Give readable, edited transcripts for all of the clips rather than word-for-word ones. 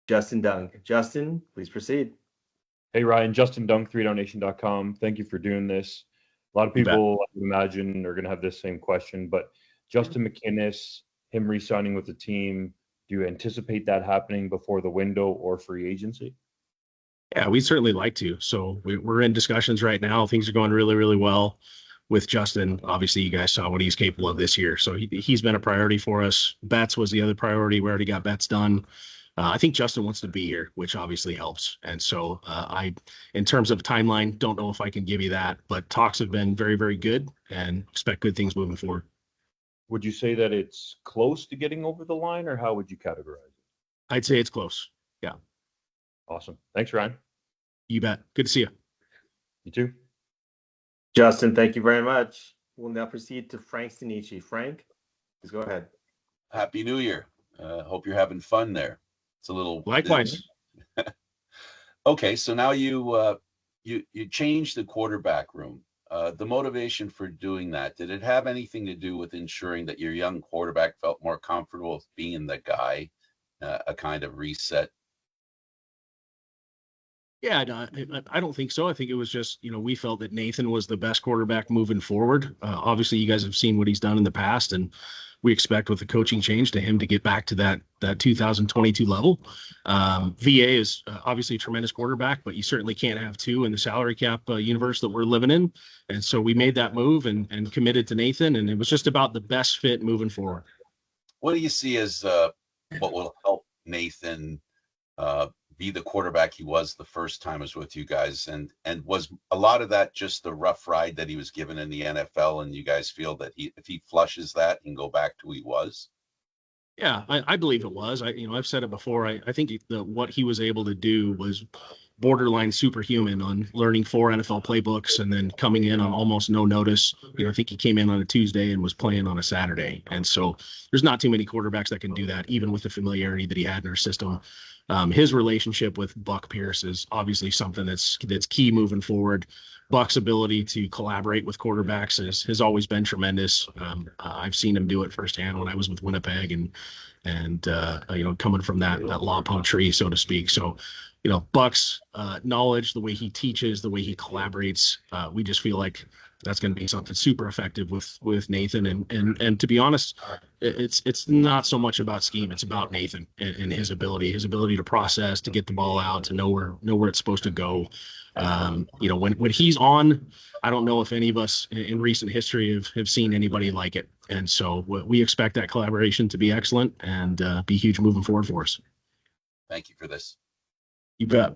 Justin Dunk. Justin, please proceed. Hey, Ryan, Justin Dunk, 3downnation.com. Thank you for doing this. A lot of people, I would imagine, are going to have this same question, but Justin McInnis, him re-signing with the team, do you anticipate that happening before the window or free agency? Yeah, we'd certainly like to. So we're in discussions right now. Things are going really, really well with Justin. Obviously, you guys saw what he's capable of this year. So he's been a priority for us. Betts was the other priority. We already got Betts done. I think Justin wants to be here, which obviously helps. And so in terms of timeline, don't know if I can give you that, but talks have been very, very good and expect good things moving forward. Would you say that it's close to getting over the line, or how would you categorize it? I'd say it's close. Yeah. Awesome. Thanks, Ryan. You bet. Good to see you. You too. Justin, thank you very much. We'll now proceed to Frank Stanici. Frank, please go ahead. Happy New Year. Hope you're having fun there. It's a little likewise. Okay, so now you changed the quarterback room. The motivation for doing that, did it have anything to do with ensuring that your young quarterback felt more comfortable with being the guy, a kind of reset? Yeah, no, I don't think so. I think it was just, we felt that Nathan was the best quarterback moving forward. Obviously, you guys have seen what he's done in the past, and we expect with the coaching change to him to get back to that 2022 level. VA is obviously a tremendous quarterback, but you certainly can't have two in the salary cap universe that we're living in. And so we made that move and committed to Nathan, and it was just about the best fit moving forward. What do you see as what will help Nathan be the quarterback he was the first time I was with you guys? And was a lot of that just the rough ride that he was given in the NFL, and you guys feel that if he flushes that, he can go back to who he was? Yeah, I believe it was. I've said it before. I think what he was able to do was borderline superhuman on learning 4 NFL playbooks and then coming in on almost no notice. I think he came in on a Tuesday and was playing on a Saturday. And so there's not too many quarterbacks that can do that, even with the familiarity that he had in our system. His relationship with Buck Pierce is obviously something that's key moving forward. Buck's ability to collaborate with quarterbacks has always been tremendous. I've seen him do it firsthand when I was with Winnipeg and coming from that Lompoc tree, so to speak. So, Buck's knowledge, the way he teaches, the way he collaborates, we just feel like that's going to be something super effective with Nathan. And to be honest, it's not so much about scheme. It's about Nathan and his ability to process, to get the ball out, to know where it's supposed to go. When he's on, I don't know if any of us in recent history have seen anybody like it. And so we expect that collaboration to be excellent and be huge moving forward for us. Thank you for this. You bet.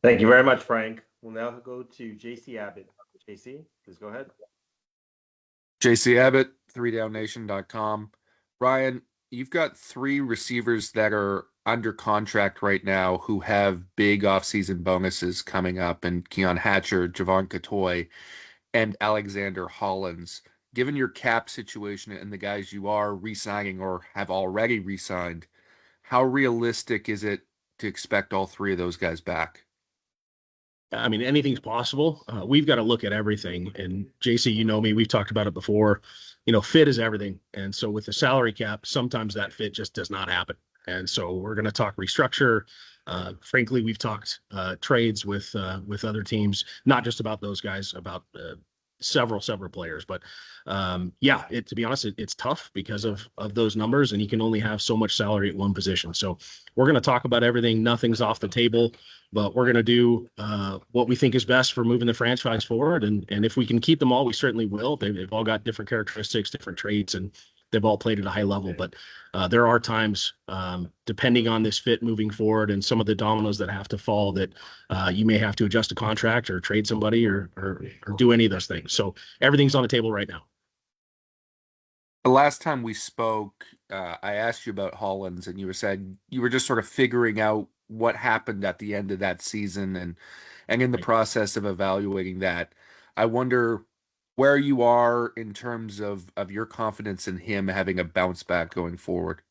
Thank you very much, Frank. We'll now go to JC Abbott. JC, please go ahead. JC Abbott, 3downnation.com. Ryan, you've got 3 receivers that are under contract right now who have big offseason bonuses coming up, and Keon Hatcher, Javon Catoy, and Alexander Hollins. Given your cap situation and the guys you are re-signing or have already re-signed, how realistic is it to expect all 3 of those guys back? I mean, anything's possible. We've got to look at everything. And JC, me, we've talked about it before. Fit is everything. And so with the salary cap, sometimes that fit just does not happen. And so we're going to talk restructure. Frankly, we've talked trades with other teams, not just about those guys, about several players. But to be honest, it's tough because of those numbers, and you can only have so much salary at one position. So we're going to talk about everything. Nothing's off the table, but we're going to do what we think is best for moving the franchise forward. And if we can keep them all, we certainly will. They've all got different characteristics, different traits, and they've all played at a high level. But there are times, depending on this fit moving forward and some of the dominoes that have to fall, that you may have to adjust a contract or trade somebody or do any of those things. So everything's on the table right now. The last time we spoke, I asked you about Hollins, and you said you were just sort of figuring out what happened at the end of that season and in the process of evaluating that. I wonder where you are in terms of your confidence in him having a bounce back going forward.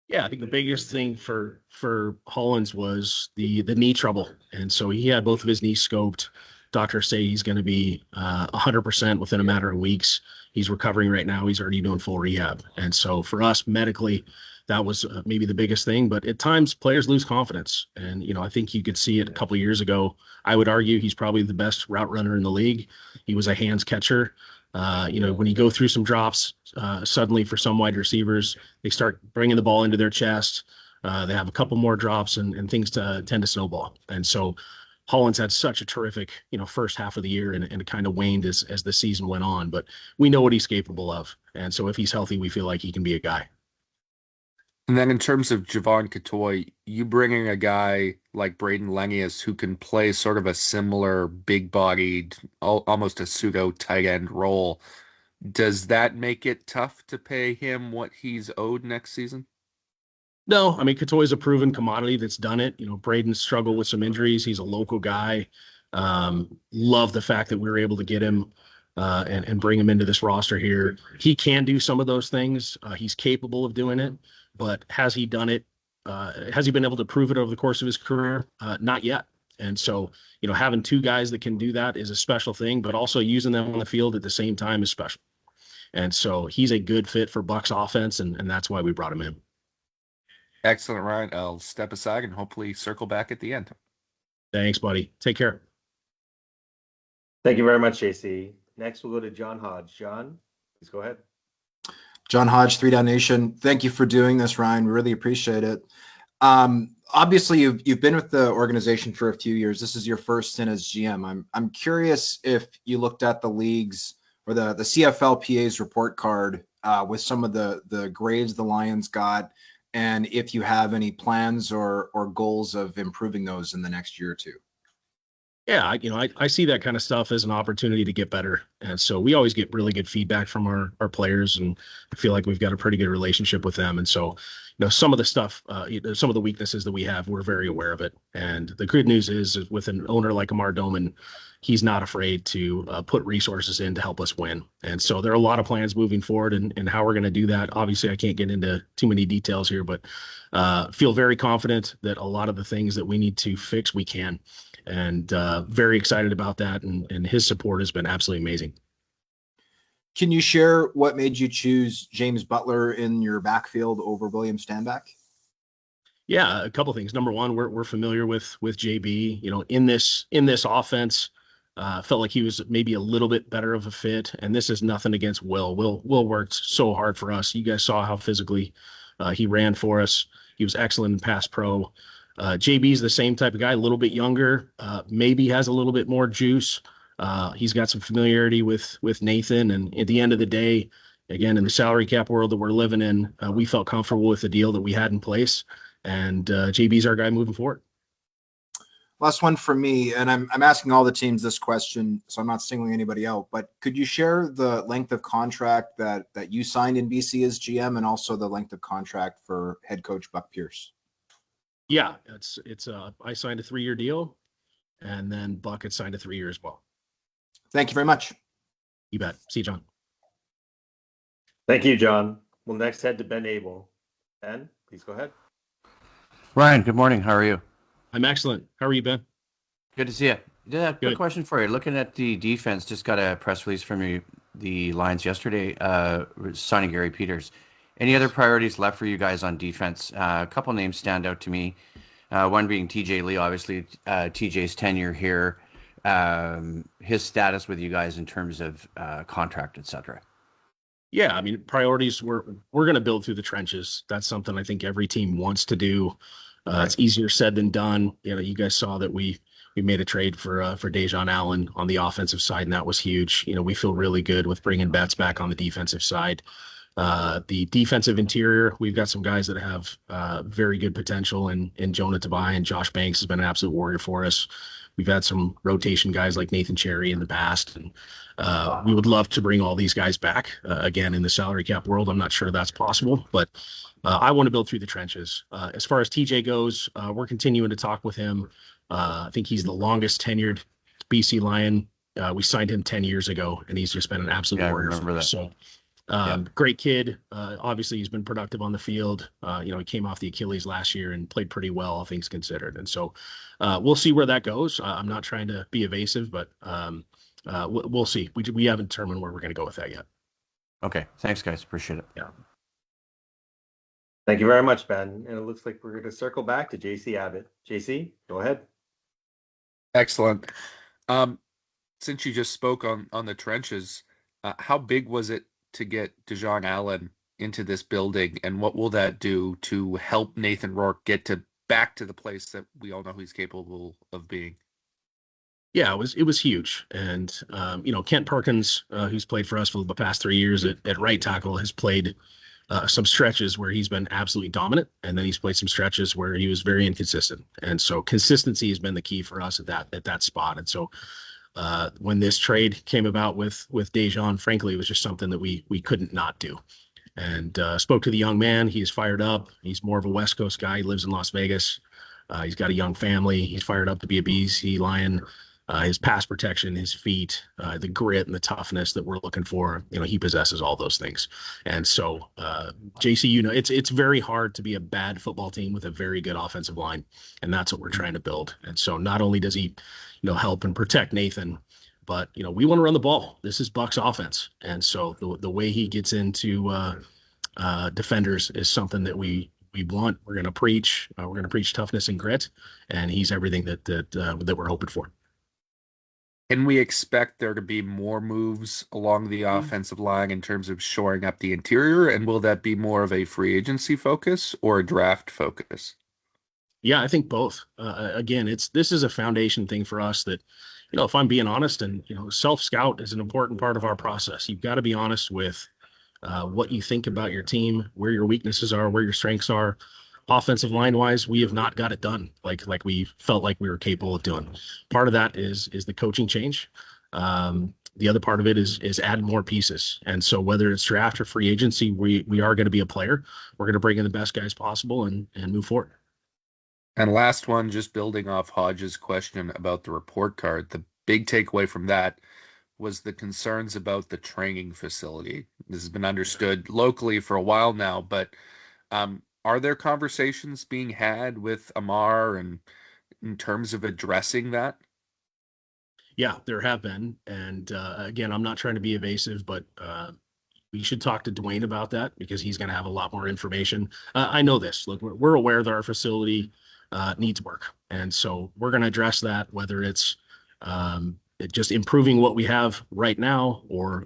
Yeah, I think the biggest thing for Hollins was the knee trouble. And so he had both of his knees scoped. Doctors say he's going to be 100% within a matter of weeks. He's recovering right now. He's already doing full rehab. And so for us medically, that was maybe the biggest thing. But at times, players lose confidence, and I think you could see it a couple of years ago. I would argue he's probably the best route runner in the league. He was a hands catcher. When you go through some drops, suddenly for some wide receivers, they start bringing the ball into their chest. They have a couple more drops, and things tend to snowball. And so Holland's had such a terrific, first half of the year, and it kind of waned as the season went on. But we know what he's capable of, and so if he's healthy, we feel like he can be a guy. And then in terms of Javon Katoy, you bringing a guy like Braden Lennius who can play sort of a similar big-bodied, almost a pseudo tight end role. Does that make it tough to pay him what he's owed next season? No, I mean, Katoy's a proven commodity that's done it. Braden struggled with some injuries. He's a local guy. Love the fact that we were able to get him and bring him into this roster here. He can do some of those things. He's capable of doing it, but has he done it? Has he been able to prove it over the course of his career? Not yet. And so, having two guys that can do that is a special thing, but also using them on the field at the same time is special. And so he's a good fit for Buck's offense, and that's why we brought him in. Excellent, Ryan. I'll step aside and hopefully circle back at the end. Thanks, buddy. Take care. Thank you very much, JC. Next, we'll go to John Hodge. John, please go ahead. John Hodge, 3 Down Nation. Thank you for doing this, Ryan. We really appreciate it. Obviously, you've been with the organization for a few years. This is your first stint as GM. I'm curious if you looked at the league's or the CFLPA's report card with some of the grades the Lions got, and if you have any plans or goals of improving those in the next year or two. Yeah, I see that kind of stuff as an opportunity to get better. And so we always get really good feedback from our players, and I feel like we've got a pretty good relationship with them. And so, some of the stuff, some of the weaknesses that we have, we're very aware of it. And the good news is with an owner like Amar Doman, he's not afraid to put resources in to help us win. And so there are a lot of plans moving forward and how we're going to do that. Obviously, I can't get into too many details here, but feel very confident that a lot of the things that we need to fix, we can. And very excited about that. And his support has been absolutely amazing. Can you share what made you choose James Butler in your backfield over William Stanback? Yeah, a couple of things. Number one, we're familiar with JB. In this offense, felt like he was maybe a little bit better of a fit. And this is nothing against Will. Will worked so hard for us. You guys saw how physically he ran for us. He was excellent in pass pro. JB's the same type of guy, a little bit younger, maybe has a little bit more juice. He's got some familiarity with Nathan. And at the end of the day, again, in the salary cap world that we're living in, we felt comfortable with the deal that we had in place. And JB's our guy moving forward. Last one for me, and I'm asking all the teams this question, so I'm not singling anybody out, but could you share the length of contract that you signed in BC as GM, and also the length of contract for head coach Buck Pierce? Yeah, I signed a 3-year deal, and then Buck had signed a 3-year as well. Thank you very much. You bet. See you, John. Thank you, John. We'll next head to Ben Abel. Ben, please go ahead. Ryan, good morning. How are you? I'm excellent. How are you, Ben? Good to see you. Yeah, quick Good. question for you. Looking at the defense, just got a press release from the Lions yesterday, signing Gary Peters. Any other priorities left for you guys on defense? A couple names stand out to me. One being TJ Lee, obviously TJ's tenure here, his status with you guys in terms of contract, etc. Yeah, I mean, priorities, we're going to build through the trenches. That's something I think every team wants to do. Right. It's easier said than done. You guys saw that we made a trade for Dejan Allen on the offensive side, and that was huge. We feel really good with bringing Betts back on the defensive side. The defensive interior, we've got some guys that have very good potential, and Jonah Tabai and Josh Banks has been an absolute warrior for us. We've had some rotation guys like Nathan Cherry in the past, and we would love to bring all these guys back. Again, in the salary cap world, I'm not sure that's possible, but I want to build through the trenches. As far as TJ goes, we're continuing to talk with him. I think he's the longest tenured BC Lion. We signed him 10 years ago, and he's just been an absolute warrior. I remember that. So great kid. Obviously, he's been productive on the field. He came off the Achilles last year and played pretty well, all things considered. And so we'll see where that goes. I'm not trying to be evasive, but we'll see. We haven't determined where we're going to go with that yet. Okay. Thanks, guys. Appreciate it. Yeah. Thank you very much, Ben. And it looks like we're going to circle back to JC Abbott. JC, go ahead. Excellent. Since you just spoke on the trenches, how big was it to get Dejon Allen into this building, and what will that do to help Nathan Rourke get back to the place that we all know he's capable of being? Yeah, it was huge. And Kent Perkins, who's played for us for the past 3 years at right tackle, has played some stretches where he's been absolutely dominant, and then he's played some stretches where he was very inconsistent. And so consistency has been the key for us at that spot. And so when this trade came about with Dejon, frankly, it was just something that we couldn't not do. And spoke to the young man. He's fired up. He's more of a West Coast guy. He lives in Las Vegas. He's got a young family. He's fired up to be a BC Lion. His pass protection, his feet, the grit and the toughness that we're looking for, he possesses all those things. And so, JC, it's very hard to be a bad football team with a very good offensive line, and that's what we're trying to build. And so, not only does he, help and protect Nathan, but we want to run the ball. This is Buck's offense, and so the way he gets into defenders is something that we want. We're going to preach. We're going to preach toughness and grit, and he's everything that we're hoping for. Can we expect there to be more moves along the offensive line in terms of shoring up the interior? And will that be more of a free agency focus or a draft focus? Yeah, I think both. Again, this is a foundation thing for us that, if I'm being honest, and, self-scout is an important part of our process. You've got to be honest with what you think about your team, where your weaknesses are, where your strengths are. Offensive line wise, we have not got it done like we felt like we were capable of doing. Part of that is the coaching change. The other part of it is add more pieces. And so whether it's draft or free agency, we are going to be a player. We're going to bring in the best guys possible and move forward. And last one, just building off Hodge's question about the report card, the big takeaway from that was the concerns about the training facility. This has been understood locally for a while now, but are there conversations being had with Amar and in terms of addressing that? Yeah, there have been. And again, I'm not trying to be evasive, but we should talk to Dwayne about that because he's going to have a lot more information. I know this. Look, we're aware that our facility needs work. And so we're going to address that, whether it's just improving what we have right now or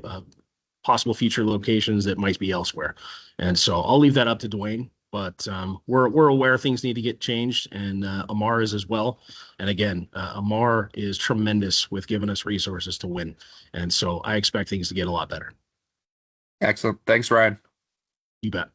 possible future locations that might be elsewhere. And so I'll leave that up to Dwayne. But we're aware things need to get changed, and Amar is as well. And again, Amar is tremendous with giving us resources to win. And so I expect things to get a lot better. Excellent. Thanks, Ryan. You bet.